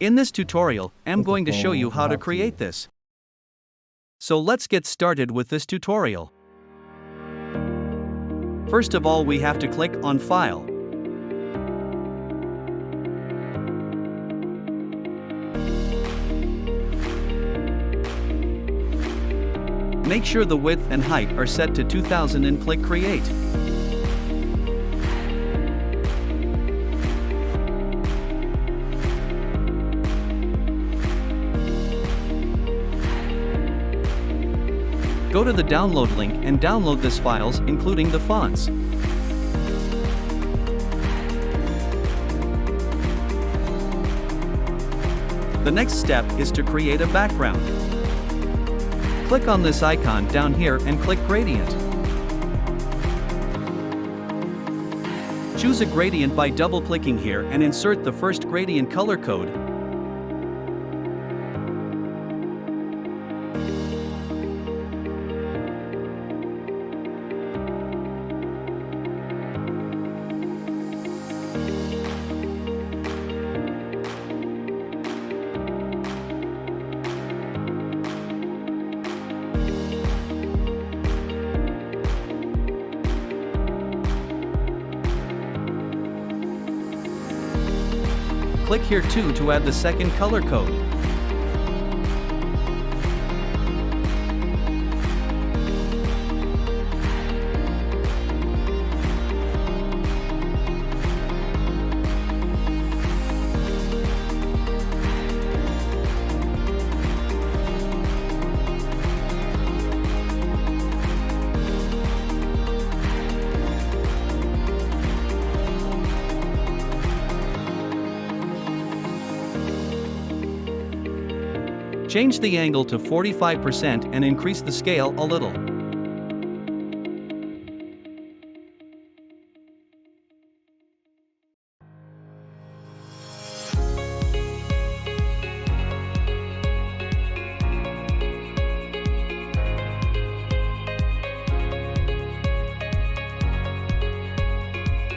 In this tutorial, I'm going to show you how to create this. So let's get started with this tutorial. First of all, we have to click on File. Make sure the width and height are set to 2000 and click Create. Go to the download link and download these files, including the fonts. The next step is to create a background. Click on this icon down here and click Gradient. Choose a gradient by double-clicking here and insert the first gradient color code. Click here too to add the second color code. Change the angle to 45% and increase the scale a little.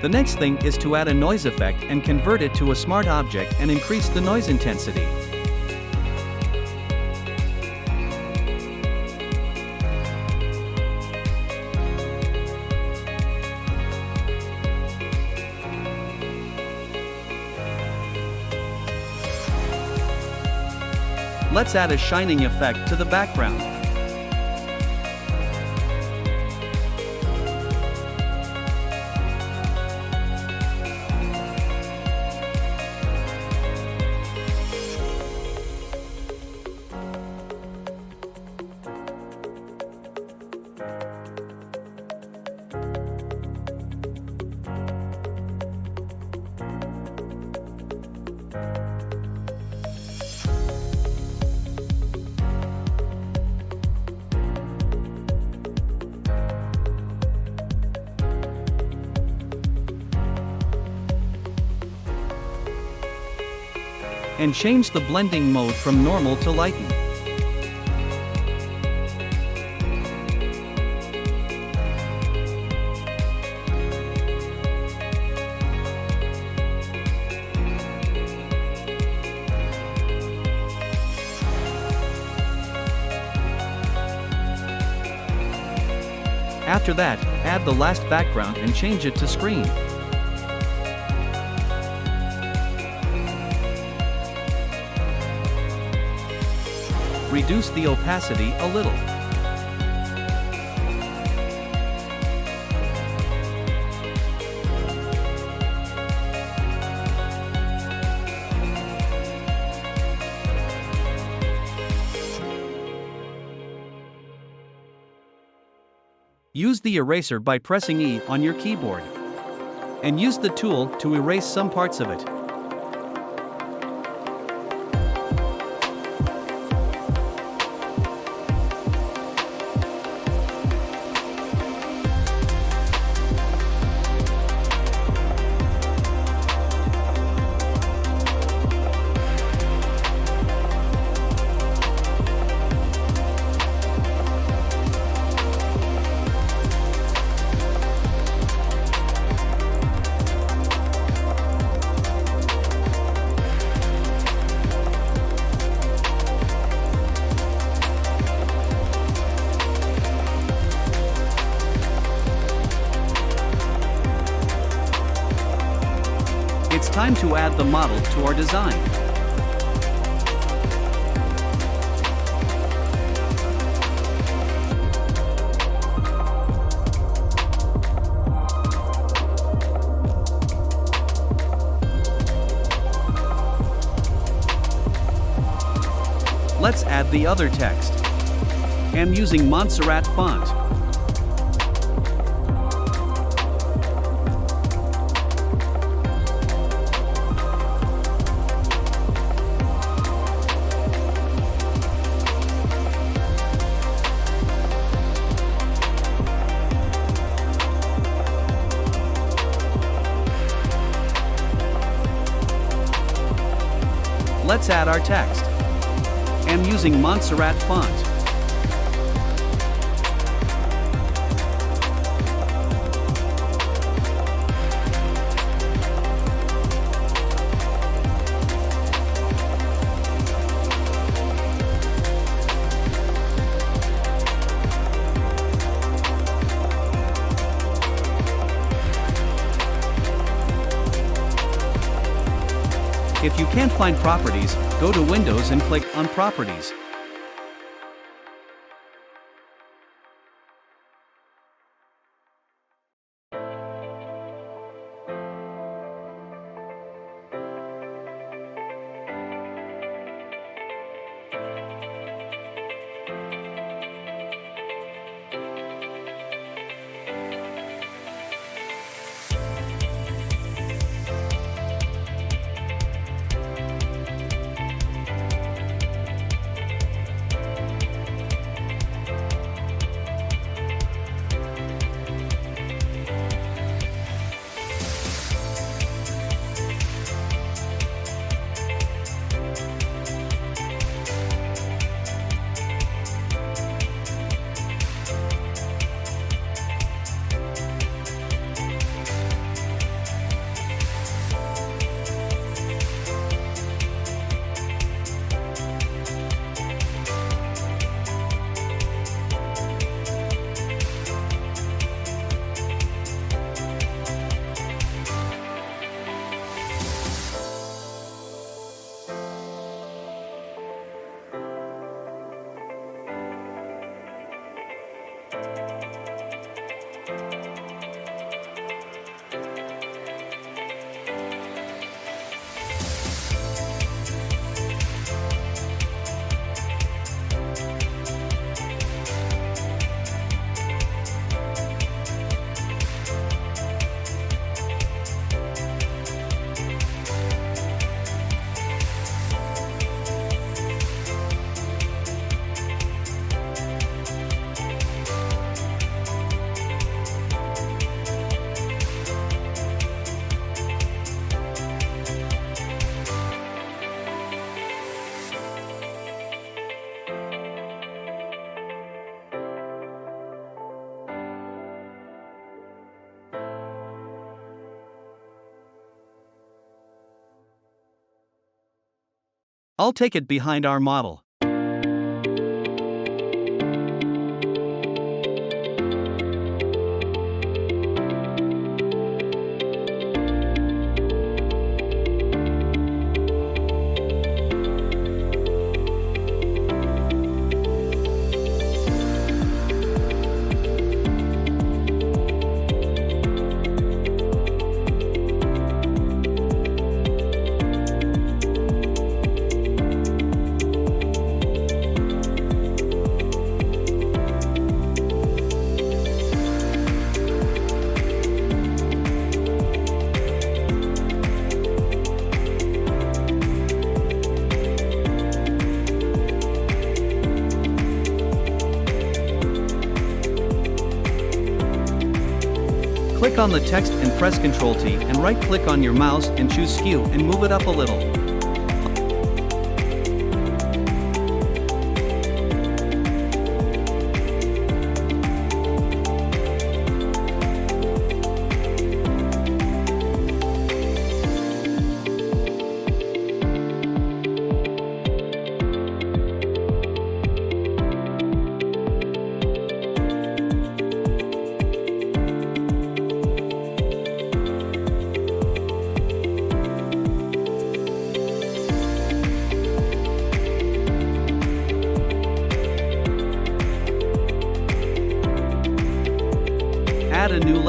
The next thing is to add a noise effect and convert it to a smart object and increase the noise intensity. Let's add a shining effect to the background. And change the blending mode from normal to lighten. After that, add the last background and change it to screen. Reduce the opacity a little. Use the eraser by pressing E on your keyboard. And use the tool to erase some parts of it. It's time to add the model to our design. Let's add the other text. I'm using Montserrat font. Let's add our text. I'm using Montserrat font. If you can't find Properties, go to Windows and click on Properties. I'll take it behind our model. Click on the text and press Ctrl T and right-click on your mouse and choose Skew and move it up a little.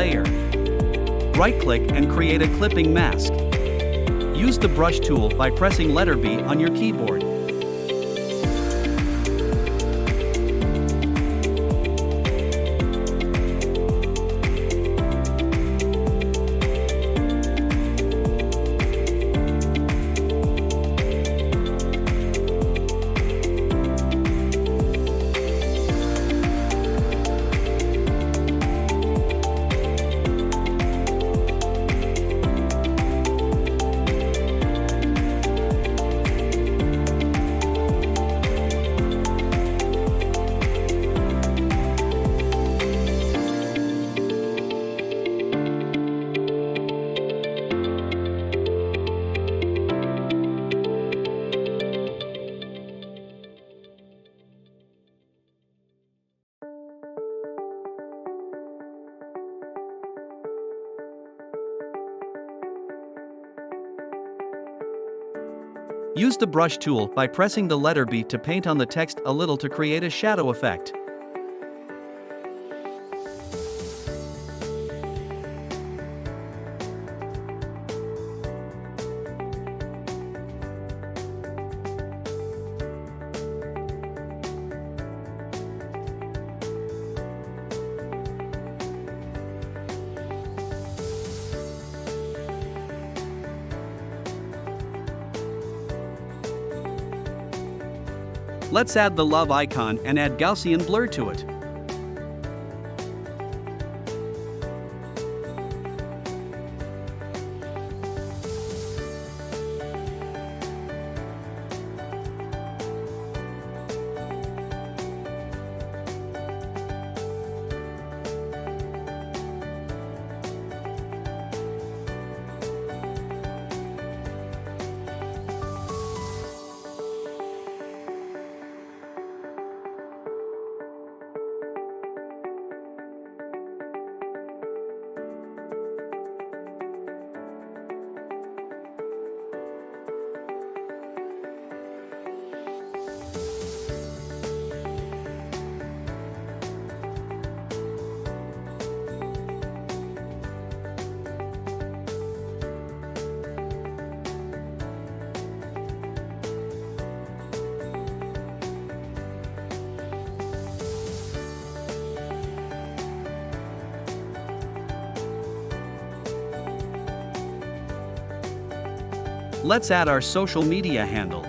layer. Right-click and create a clipping mask. Use the brush tool by pressing letter B on your keyboard. Use the brush tool by pressing the letter B to paint on the text a little to create a shadow effect. Let's add the love icon and add Gaussian blur to it. Let's add our social media handle.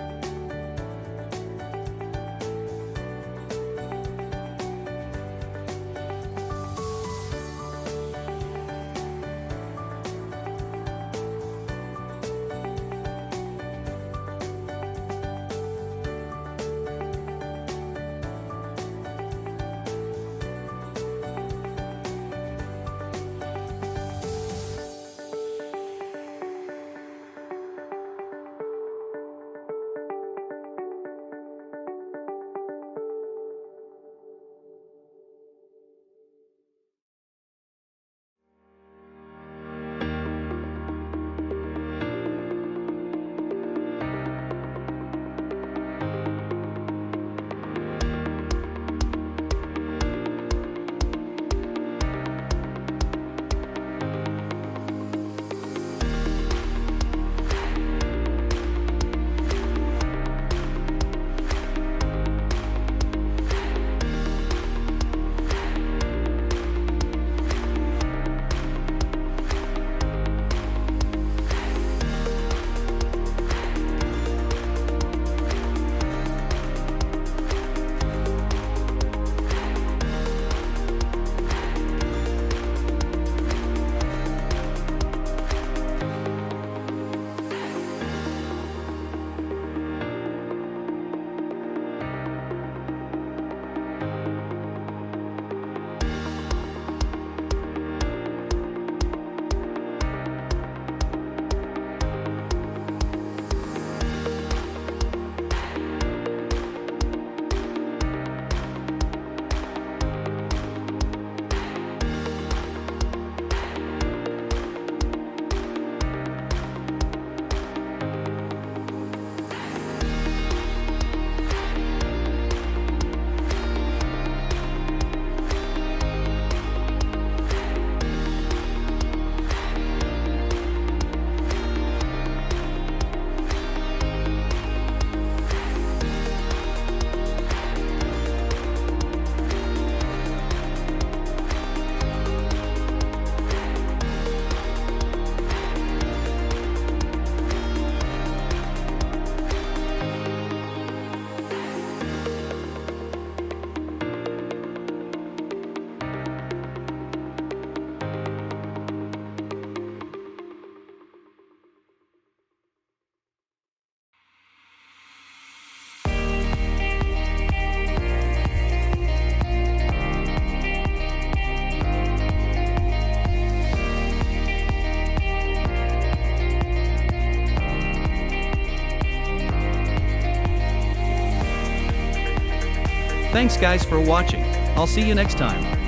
Thanks guys for watching. I'll see you next time.